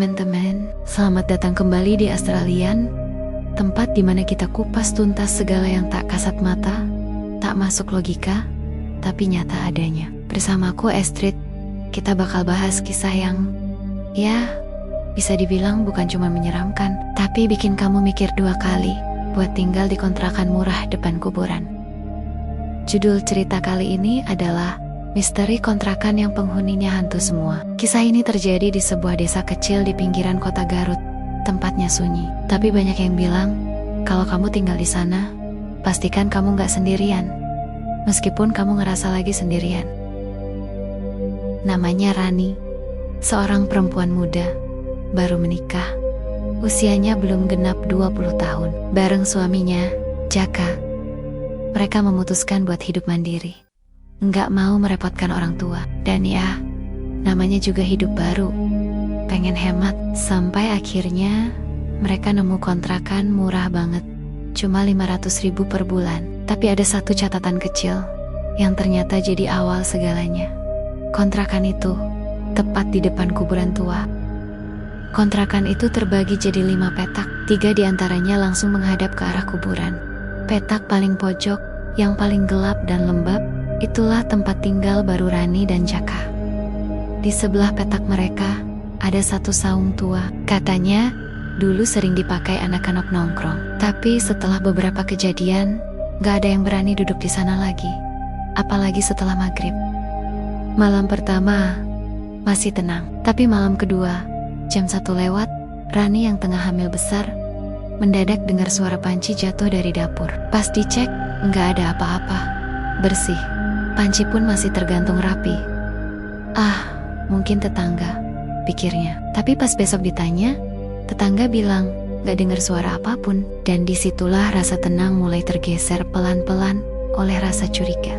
teman-teman, selamat datang kembali di Astralian, tempat di mana kita kupas tuntas segala yang tak kasat mata, tak masuk logika, tapi nyata adanya. Bersamaku Astrid, kita bakal bahas kisah yang, ya, bisa dibilang bukan cuma menyeramkan, tapi bikin kamu mikir 2 kali buat tinggal di kontrakan murah depan kuburan. Judul cerita kali ini adalah Misteri Kontrakan yang Penghuninya Hantu Semua. Kisah ini terjadi di sebuah desa kecil di pinggiran kota Garut. Tempatnya sunyi, tapi banyak yang bilang kalau kamu tinggal di sana, pastikan kamu gak sendirian, meskipun kamu ngerasa lagi sendirian. Namanya Rani, seorang perempuan muda, baru menikah. Usianya belum genap 20 tahun. Bareng suaminya, Jaka, mereka memutuskan buat hidup mandiri. Nggak mau merepotkan orang tua. Dan ya, namanya juga hidup baru, pengen hemat. Sampai akhirnya mereka nemu kontrakan murah banget, cuma 500.000 per bulan. Tapi ada satu catatan kecil yang ternyata jadi awal segalanya. Kontrakan itu tepat di depan kuburan tua. Kontrakan itu terbagi jadi 5 petak. 3 diantaranya langsung menghadap ke arah kuburan. Petak paling pojok, yang paling gelap dan lembab, itulah tempat tinggal baru Rani dan Jaka. Di sebelah petak mereka ada satu saung tua. Katanya dulu sering dipakai anak-anak nongkrong. Tapi setelah beberapa kejadian, gak ada yang berani duduk di sana lagi. Apalagi setelah maghrib. Malam pertama masih tenang. Tapi malam kedua, jam 1 lewat, Rani yang tengah hamil besar mendadak dengar suara panci jatuh dari dapur. Pas dicek, gak ada apa-apa. Bersih. Panci pun masih tergantung rapi. Mungkin tetangga, pikirnya. Tapi pas besok ditanya, tetangga bilang gak dengar suara apapun. Dan disitulah rasa tenang mulai tergeser pelan-pelan oleh rasa curiga.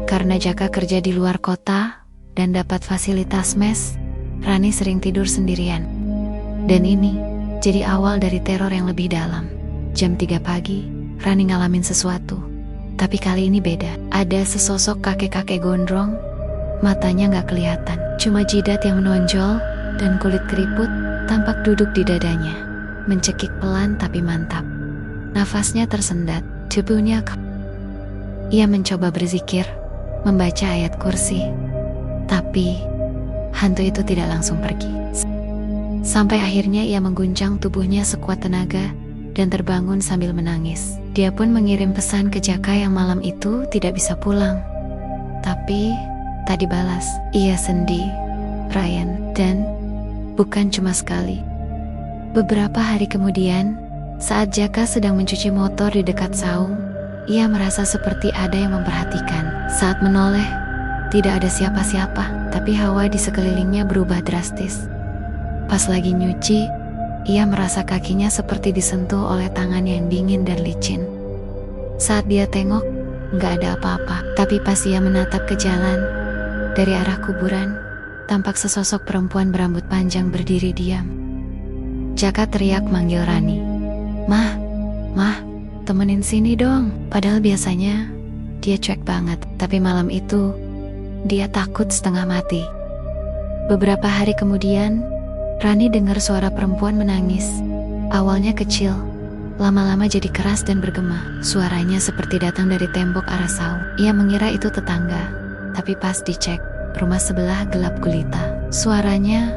Karena Jaka kerja di luar kota dan dapat fasilitas mes, Rani sering tidur sendirian. Dan ini jadi awal dari teror yang lebih dalam. Jam 3 pagi, Rani ngalamin sesuatu. Tapi kali ini beda. Ada sesosok kakek-kakek gondrong, matanya gak kelihatan, cuma jidat yang menonjol dan kulit keriput tampak duduk di dadanya. Mencekik pelan tapi mantap. Nafasnya tersendat, tubuhnya Ia mencoba berzikir, membaca ayat kursi. Tapi hantu itu tidak langsung pergi. Sampai akhirnya ia mengguncang tubuhnya sekuat tenaga dan terbangun sambil menangis. Dia pun mengirim pesan ke Jaka yang malam itu tidak bisa pulang. Tapi tak dibalas. Ia sedih, Ryan, dan bukan cuma sekali. Beberapa hari kemudian, saat Jaka sedang mencuci motor di dekat saung, ia merasa seperti ada yang memperhatikan. Saat menoleh, tidak ada siapa-siapa, tapi hawa di sekelilingnya berubah drastis. Pas lagi nyuci, ia merasa kakinya seperti disentuh oleh tangan yang dingin dan licin. Saat dia tengok, gak ada apa-apa. Tapi pas ia menatap ke jalan, dari arah kuburan, tampak sesosok perempuan berambut panjang berdiri diam. Jaka teriak manggil Rani. Mah, temenin sini dong. Padahal biasanya, dia cuek banget. Tapi malam itu, dia takut setengah mati. Beberapa hari kemudian, Rani dengar suara perempuan menangis. Awalnya kecil, lama-lama jadi keras dan bergema. Suaranya seperti datang dari tembok arah saung. Ia mengira itu tetangga, tapi pas dicek, rumah sebelah gelap gulita. Suaranya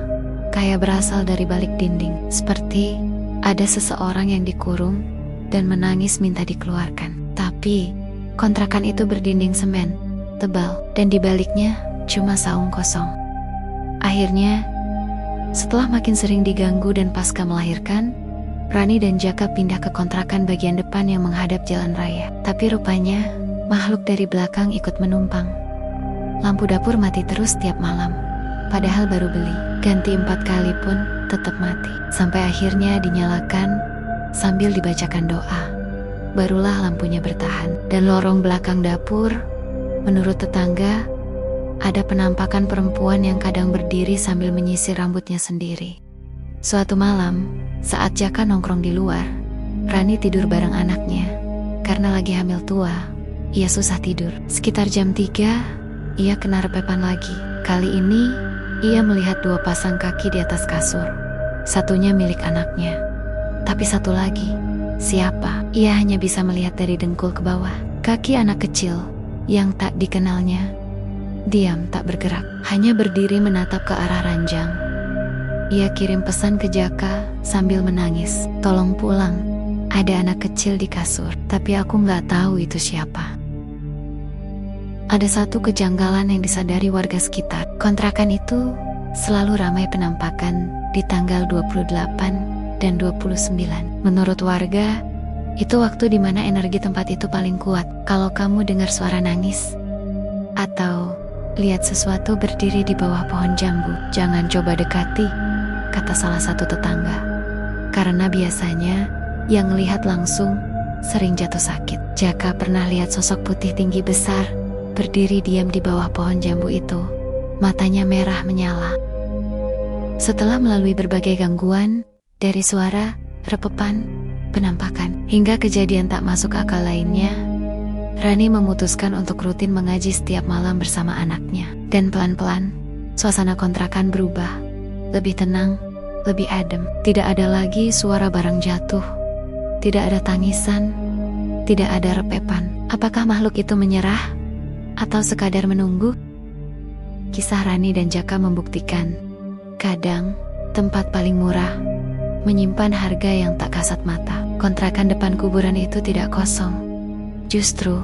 kayak berasal dari balik dinding, seperti ada seseorang yang dikurung dan menangis minta dikeluarkan. Tapi kontrakan itu berdinding semen, tebal, dan di baliknya cuma saung kosong. Akhirnya, setelah makin sering diganggu dan pasca melahirkan, Rani dan Jaka pindah ke kontrakan bagian depan yang menghadap jalan raya. Tapi rupanya, makhluk dari belakang ikut menumpang. Lampu dapur mati terus tiap malam. Padahal baru beli, ganti 4 kali pun tetap mati. Sampai akhirnya dinyalakan sambil dibacakan doa. Barulah lampunya bertahan. Dan lorong belakang dapur, menurut tetangga, ada penampakan perempuan yang kadang berdiri sambil menyisir rambutnya sendiri. Suatu malam, saat Jaka nongkrong di luar, Rani tidur bareng anaknya. Karena lagi hamil tua, ia susah tidur. Sekitar jam 3, ia kena repepan lagi. Kali ini, ia melihat 2 pasang kaki di atas kasur. Satunya milik anaknya. Tapi satu lagi, siapa? Ia hanya bisa melihat dari dengkul ke bawah. Kaki anak kecil yang tak dikenalnya diam tak bergerak, hanya berdiri menatap ke arah ranjang. Ia kirim pesan ke Jaka sambil menangis, "Tolong pulang, ada anak kecil di kasur." Tapi aku nggak tahu itu siapa. Ada satu kejanggalan yang disadari warga sekitar. Kontrakan itu selalu ramai penampakan di tanggal 28 dan 29. Menurut warga, itu waktu di mana energi tempat itu paling kuat. Kalau kamu dengar suara nangis atau lihat sesuatu berdiri di bawah pohon jambu, jangan coba dekati, kata salah satu tetangga. Karena biasanya yang lihat langsung sering jatuh sakit. Jaka pernah lihat sosok putih tinggi besar berdiri diam di bawah pohon jambu itu. Matanya merah menyala. Setelah melalui berbagai gangguan dari suara, repepan, penampakan, hingga kejadian tak masuk akal lainnya, Rani memutuskan untuk rutin mengaji setiap malam bersama anaknya. Dan pelan-pelan, suasana kontrakan berubah. Lebih tenang, lebih adem. Tidak ada lagi suara barang jatuh. Tidak ada tangisan. Tidak ada repepan. Apakah makhluk itu menyerah? Atau sekadar menunggu? Kisah Rani dan Jaka membuktikan, kadang tempat paling murah menyimpan harga yang tak kasat mata. Kontrakan depan kuburan itu tidak kosong. Justru,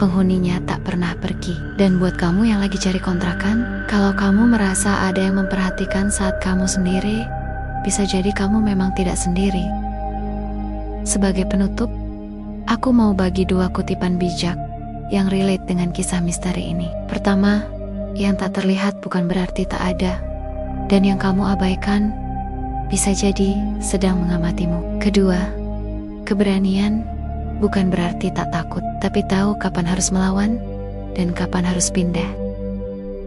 penghuninya tak pernah pergi. Dan buat kamu yang lagi cari kontrakan, kalau kamu merasa ada yang memperhatikan saat kamu sendiri, bisa jadi kamu memang tidak sendiri. Sebagai penutup, aku mau bagi 2 kutipan bijak yang relate dengan kisah misteri ini. Pertama, yang tak terlihat bukan berarti tak ada. Dan yang kamu abaikan, bisa jadi sedang mengamatimu. Kedua, keberanian bukan berarti tak takut, tapi tahu kapan harus melawan dan kapan harus pindah.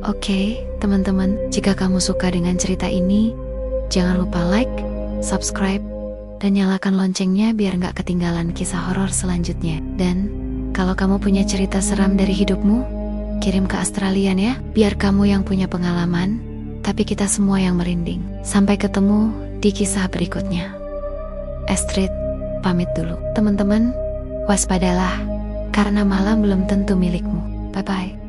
Oke, teman-teman, jika kamu suka dengan cerita ini, jangan lupa like, subscribe, dan nyalakan loncengnya biar nggak ketinggalan kisah horor selanjutnya. Dan kalau kamu punya cerita seram dari hidupmu, kirim ke Australian ya, biar kamu yang punya pengalaman, tapi kita semua yang merinding. Sampai ketemu di kisah berikutnya. Astrid pamit dulu. Teman-teman, waspadalah, karena malam belum tentu milikmu. Bye-bye.